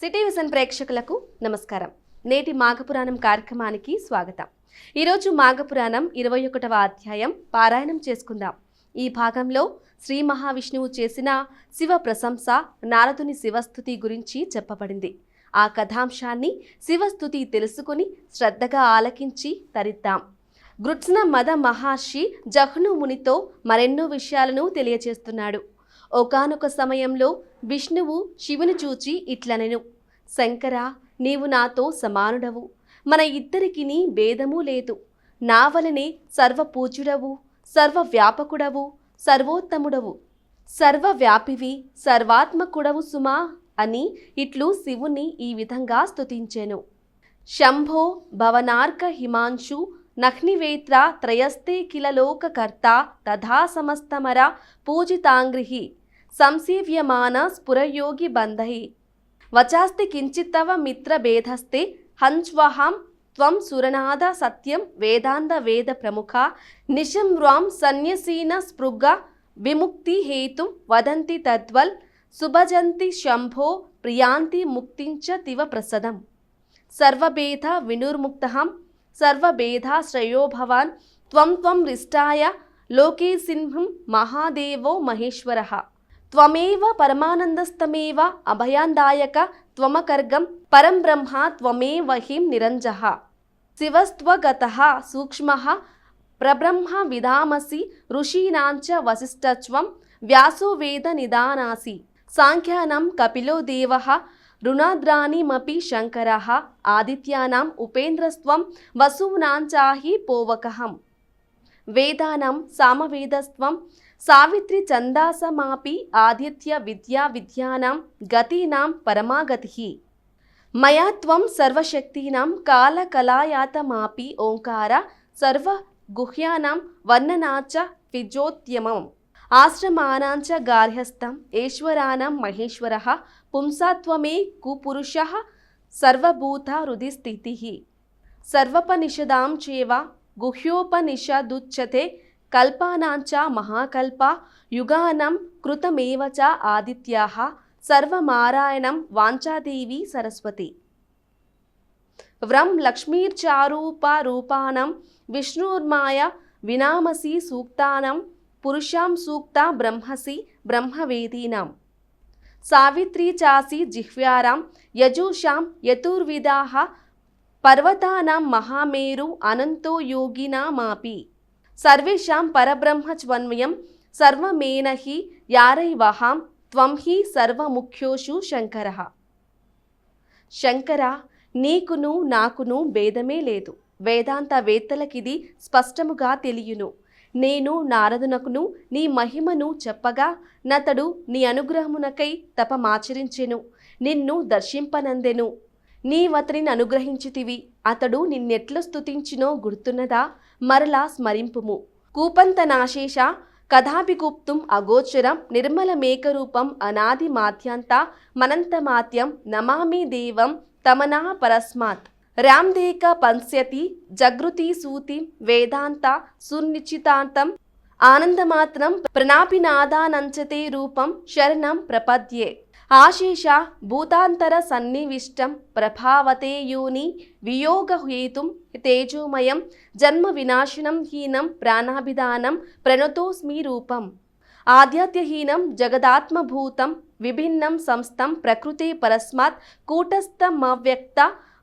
City vision ప్రేక్షకులకు నమస్కారం. నేటి మాఘపురాణం కార్యక్రమానికి స్వాగతం. ఈరోజు మాఘపురాణం 21వ అధ్యాయం పారాయణం చేసుకుందాం. ఈ భాగంలో శ్రీ మహావిష్ణువు చేసిన శివ ప్రశంస, నారదుని శివస్తుతి గురించి చెప్పబడింది. ఆ కథాంశాన్ని, శివస్తుతి తెలుసుకుని శ్రద్ధగా ఆలకించి తరిద్దాం. గృత్స్న మద మహర్షి జహ్ను మునితో మరెన్నో విషయాలను తెలియచేస్తున్నాడు. ఒకానొక సమయంలో విష్ణువు శివుని చూచి ఇట్లనెను: శంకరా, నీవు నాతో సమానుడవు, మన ఇద్దరికిని భేదము లేదు. నా వలనే సర్వపూజ్యుడవు, సర్వవ్యాపకుడవు, సర్వోత్తముడవు, సర్వవ్యాపివి, సర్వాత్మకుడవు సుమా అని ఇట్లు శివుని ఈ విధంగా స్తుతించెను. శంభో భవనార్క హిమాంశు నహ్నివేత్ర త్రయస్తే కిల లోకకర్త తథా సమస్తమర పూజితాంగ్రిహి సంసేవ్యమాన స్ఫురయోగి బంధై వచాస్తి కించిత్తవ మిత్ర భేదస్తే హంస్వహం త్వం సురనాద సత్యం వేదాంత వేద ప్రముఖ నిశంవ్రాం సన్యసీన స్పృగ విముక్తి హేతు వదంతి తద్వల్ సుభజంతి శంభో ప్రియాంతి ముక్తించ తివ ప్రసదం సర్వభేద వినుర్ముక్తహం సర్వభేదాశ్రయో భవాన్ త్వం త్వం రిష్టాయ లోకే సింహం మహాదేవో మహేశ్వరః త్వమేవ పరమానందస్తమేవ అభయాందాయక త్వమకర్గం పరం బ్రహ్మ త్వమేవహిం నిరంజః శివస్త్వగతః సూక్ష్మః ప్రబ్రహ్మ విదామసి ఋషీణాంచ వసిష్ఠత్వం వ్యాసో వేద నిదానాసి సాంఖ్యానాం కపిలో దేవః రుణాద్రాణిమపి శంకరః ఆదిత్యానాం ఉపేంద్రస్త్వం వసూనాంచాహి పోవకహం వేదానాం సామవేదస్త్వం సావిత్రి ఛందాసమాపి ఆదిత్య విద్యా విద్యానాం గతీనాం పరమాగతిః మయా త్వం సర్వశక్తీనాం కాలకలాయాతమాపి ఓంకార సర్వగుహ్యానాం వర్ణనాచ విజోత్యమం ఆశ్రమానాంచ గార్హస్థం ఈశ్వరానాం మహేశ్వరః పుంసాత్వమే కుపురుషః సర్వభూత హృది స్థితిః సర్వోపనిషదాం చేవ గుహ్యోపనిషదుచ్యతే కల్పానాంచ మహాకల్ప యుగానం కృతమేవ చ ఆదిత్యాః సర్వమారాయణం వాంఛాదేవి సరస్వతి వ్రం లక్ష్మీర్చారూపరూపాణం విష్ణుర్మాయ వినామసి సూక్తానం పురుషాం సూక్త బ్రహ్మసి బ్రహ్మవేదీనాం సావిత్రీ చాసి జిహ్వారాం యజూషాం యతుర్విదాః పర్వతానాం మహామేరు అనంతో యోగినామాపి సర్వేషాం పరబ్రహ్మచ్వన్వయం సర్వమేనహి యారైవహాం త్వం హి సర్వముఖ్యోషు శంకరః. శంకర, నీకును నాకును భేదమే లేదు. వేదాంత వేత్తలకిది స్పష్టముగా తెలియును. నేను నారదునకును నీ మహిమను చెప్పగా నతడు నీ అనుగ్రహమునకై తపమాచరించెను, నిన్ను దర్శింపనందెను. నీవతనిని అనుగ్రహించితివి. అతడు నిన్నెట్లు స్తుతించినో గుర్తున్నదా? మరలా స్మరింపుము. కూపంతనాశేష కథాభిగుప్తుం అగోచరం నిర్మలమేకరూపం అనాది మాధ్యాంత మనంతమాత్యం నమామి దేవం తమనా పరస్మాత్ రాందేక పంస్యతి జగృతి సూతిం వేదాంత సునిశ్చితాంతం ఆనందమాత్రం ప్రణాపినాదానంచతే రూపం శరణం ప్రపద్యే ఆశేష భూతాంతర సన్నివిష్టం ప్రభావతే యోని వియోగ హేతుం తేజోమయం జన్మ వినాశనం హీనం ప్రాణాభిధానం ప్రణతోస్మి రూపం ఆద్యాత్యహీనం జగదాత్మభూతం విభిన్నం సంస్థం ప్రకృతే పరస్మాత్ కూటస్థమవ్యక్త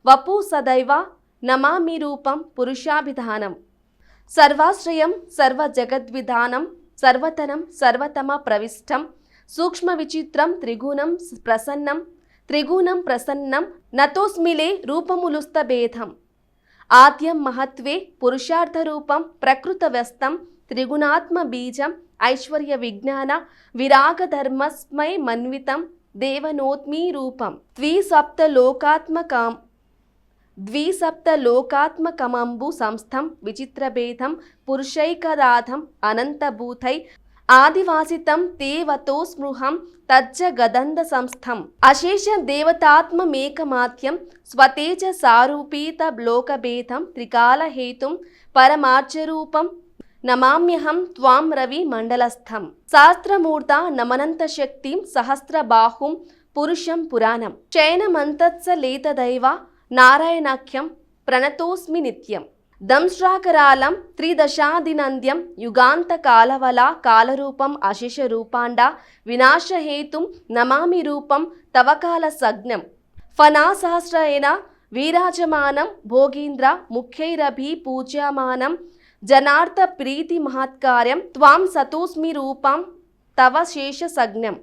వపు సదైవ నమామి రూపం పురుషాభిధానం సర్వాశ్రయం సర్వజగద్విధానం సర్వతనం సర్వతమ ప్రవిష్టం సూక్ష్మ విచిత్రం త్రిగుణం ప్రసన్నం నతోస్మిలే రూపములుస్తభేదం ఆద్యం మహత్వే పురుషార్థరూపం ప్రకృత వ్యస్తం త్రిగుణాత్మ బీజం ఐశ్వర్య విజ్ఞాన విరాగధర్మస్మై మన్వితం దేవనోత్మీ రూపం ద్విసప్తలోకాత్మకమంబు సంస్థం విచిత్రభేదం పురుషైకదాధం అనంతభూతై ఆదివాసితం తేవతో స్మృహం తజ్జగదంద సంస్థం అశేష దేవతాత్మమేకమాత్యం స్వతేజ సారూపీత లోకభేదం త్రికాలహేతుం పరమార్చరూపం నమామ్యహం త్వాం రవి మండలస్థం శాస్త్రమూర్త నమనంత శక్తిం సహస్రబాహుం పురుషం పురాణం శయనమంతత్సలేతదైవ నారాయణాఖ్యం ప్రణతోస్మి నిత్యం దంశ్రాకరాలం త్రిదశాదినంద్యం యుగాంతకాలవల కాలరూపం అశేష రూపాండ వినాశహేతుం నమామి రూపం తవకాల సజ్ఞం ఫణాసహస్రేణ వీరాజమానం భోగీంద్ర ముఖ్యైరభి పూజ్యమానం జనార్ద ప్రీతి మహత్కార్యం త్వాం సతోస్మి రూపం తవ శేష సజ్ఞం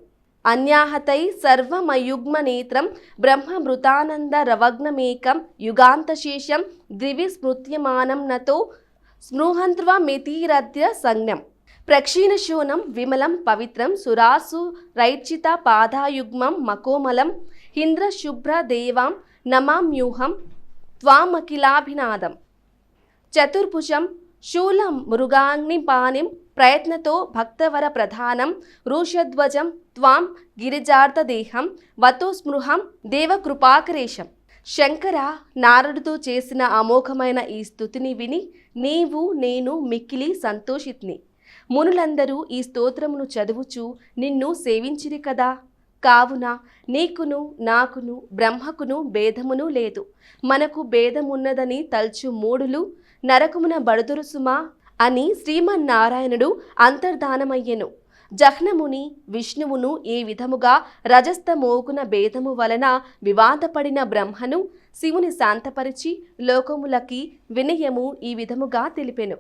అన్యాహతై సర్వమయుగ్మనేత్రం బ్రహ్మమృతానంద రవగ్నమేకం యుగాంతశేషం ద్రివి స్మృత్యమానం నతో స్మృహంత్వమితిరద్య సంజ్ఞం ప్రక్షీణశూనం విమలం పవిత్రం సురాసు రైర్చిత పాదాయుగ్మం మకోమలం ఇంద్రశుభ్ర దేవాం నమామ్యూహం త్వామఖిలాభినాదం చతుర్భుజం శూలం మృగాగ్నిపాణిం ప్రయత్నతో భక్తవర ప్రధానం రూషధ్వజం త్వాం గిరిజార్ధదేహం వతో స్మృహం దేవకృపాకరేశం శంకర నారదుతో చేసిన అమోఘమైన ఈ స్తుతిని విని నీవు నేను మిక్కిలి సంతోషిత్ని. మునులందరూ ఈ స్తోత్రమును చదువుచు నిన్ను సేవించిరి కదా. కావున నీకును నాకును బ్రహ్మకును భేదమును లేదు. మనకు భేదమున్నదని తల్చు మూడులు నరకమున బడుదురు సుమా అని శ్రీమన్నారాయణుడు అంతర్ధానమయ్యెను. జహ్నముని విష్ణువును ఏ విధముగా రజస్తమోగున భేదము వలన వివాదపడిన బ్రహ్మను శివుని శాంతపరిచి లోకములకి వినయము ఈ విధముగా తెలిపెను.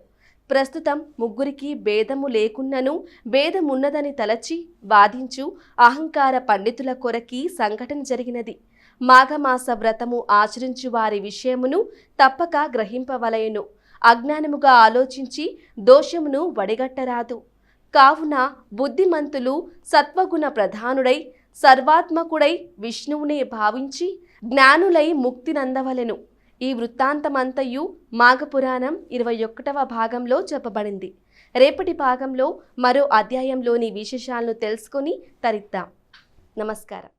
ప్రస్తుతం ముగ్గురికి భేదము లేకున్నను భేదమున్నదని తలచి వాదించు అహంకార పండితుల కొరకి సంఘటన జరిగినది. మాఘమాస వ్రతము ఆచరించు వారి విషయమును తప్పక గ్రహింపవలయను. అజ్ఞానముగా ఆలోచించి దోషమును వడిగట్టరాదు. కావున బుద్ధిమంతులు సత్వగుణ ప్రధానుడై సర్వాత్మకుడై విష్ణువునే భావించి జ్ఞానులై ముక్తినందవలెను. ఈ వృత్తాంతమంతయు మాఘపురాణం 21వ భాగంలో చెప్పబడింది. రేపటి భాగంలో మరో అధ్యాయంలోని విశేషాలను తెలుసుకొని తరిద్దాం. నమస్కారం.